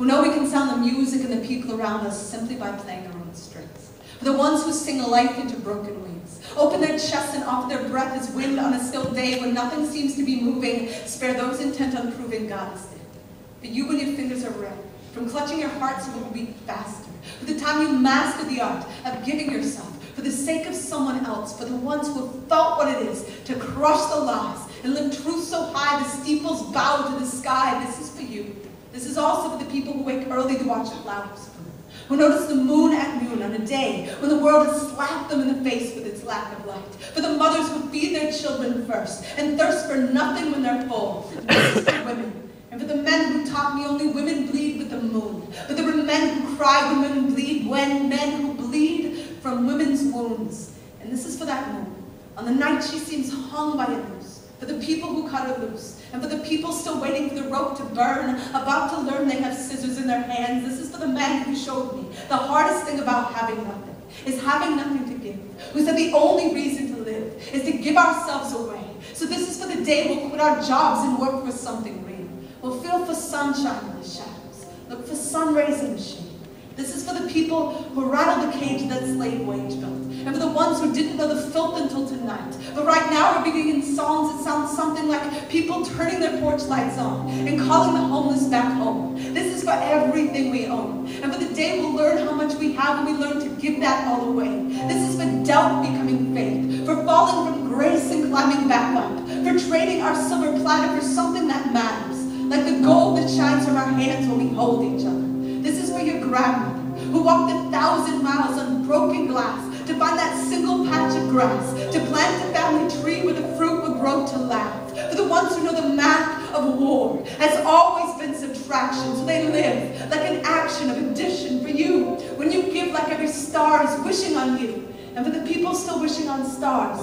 who know we can sound the music and the people around us simply by playing our own strings. For the ones who sing life into broken wings, open their chests and offer their breath as wind on a still day when nothing seems to be moving, spare those intent on proving God is dead. But you when your fingers are red, from clutching your heart so it will beat faster, for the time you master the art of giving yourself, for the sake of someone else, for the ones who have felt what it is to crush the lies and lift truth so high the steeples bow to the sky. This is for you. This is also for the people who wake early to watch the flowers bloom, who notice the moon at noon on a day when the world has slapped them in the face with its lack of light, for the mothers who feed their children first and thirst for nothing when they're full. This is for women, and for the men who taught me only women bleed with the moon, but there were men who cry when women bleed, when men who bleed from women's wounds. And this is for that moon, on the night she seems hung by a noose, for the people who cut her loose, and for the people still waiting for the rope to burn, about to learn they have scissors in their hands. This is for the man who showed me the hardest thing about having nothing is having nothing to give, who said the only reason to live is to give ourselves away. So this is for the day we'll quit our jobs and work for something real. We'll feel for sunshine in the shadows, look for sun rays in the shade. This is for the people who rattled the cage that slave wage built, and for the ones who didn't know the filth until tonight. But right now we're beginning songs that sound something like people turning their porch lights on and calling the homeless back home. This is for everything we own, and for the day we'll learn how much we have and we learn to give that all away. This is for doubt becoming faith, for falling from grace and climbing back up, for trading our silver platter for something that matters, like the gold that shines from our hands when we hold each other. This is for your grandmother, who walked 1,000 miles on broken glass to find that single patch of grass, to plant a family tree where the fruit would grow to laugh. For the ones who know the math of war has always been subtraction, so they live like an action of addition. For you, when you give like every star is wishing on you, and for the people still wishing on stars,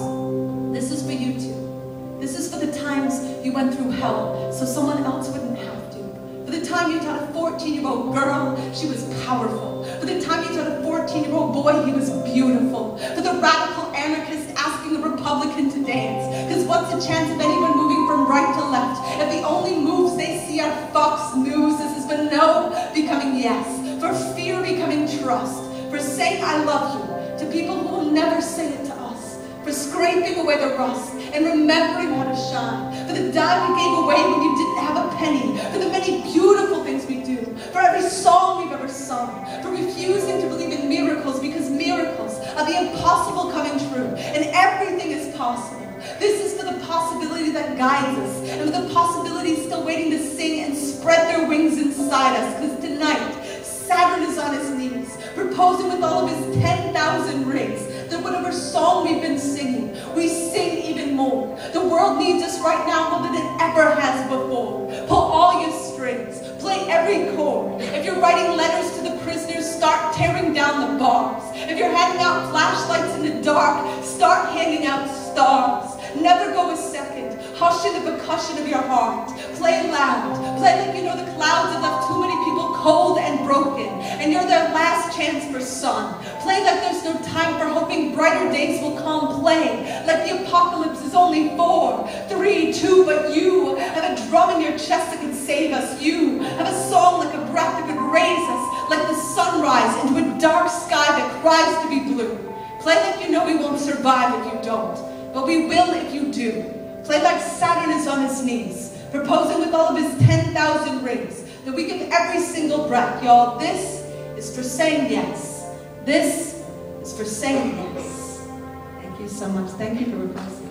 this is for you too. This is for the times you went through hell so someone else wouldn't have to. For the time you taught a 14-year-old girl she was powerful. For the time you taught a 14-year-old boy he was beautiful. For the radical anarchist asking the Republican to dance. Because what's the chance of anyone moving from right to left if the only moves they see are Fox News? This is for no becoming yes. For fear becoming trust. For saying I love you to people who will never say it to us. For scraping away the rust and remembering how to shine. For the dime we gave away when you didn't have a penny. For the many beautiful things we do. For every song we've ever sung. For refusing to believe in miracles because miracles are the impossible coming true. And everything is possible. This is for the possibility that guides us. And for the possibility still waiting to sing and spread their wings inside us. Because tonight, Saturn is on his knees, proposing with all of his 10,000 rings that whatever song we've been singing, we sing even more. The world needs us right now more than it ever has before. Pull all your strings, play every chord. If you're writing letters to the prisoners, start tearing down the bars. If you're handing out flashlights in the dark, start handing out stars. Never go a second. Hush in the percussion of your heart. Play loud. Play like you know the clouds have left too many people cold and broken, and you're their last chance for sun. Play like there's no time for hoping brighter days will come. Play like the apocalypse is only 4, 3, 2, but you have a drum in your chest that could save us. You have a song like a breath that could raise us, like the sunrise into a dark sky that cries to be blue. Play like you know we won't survive if you don't, but we will if you do. Play like Saturn is on his knees, proposing with all of his 10,000 rings, that we give every single breath. Y'all, this is for saying yes. This is for saying yes. Thank you so much. Thank you for requesting.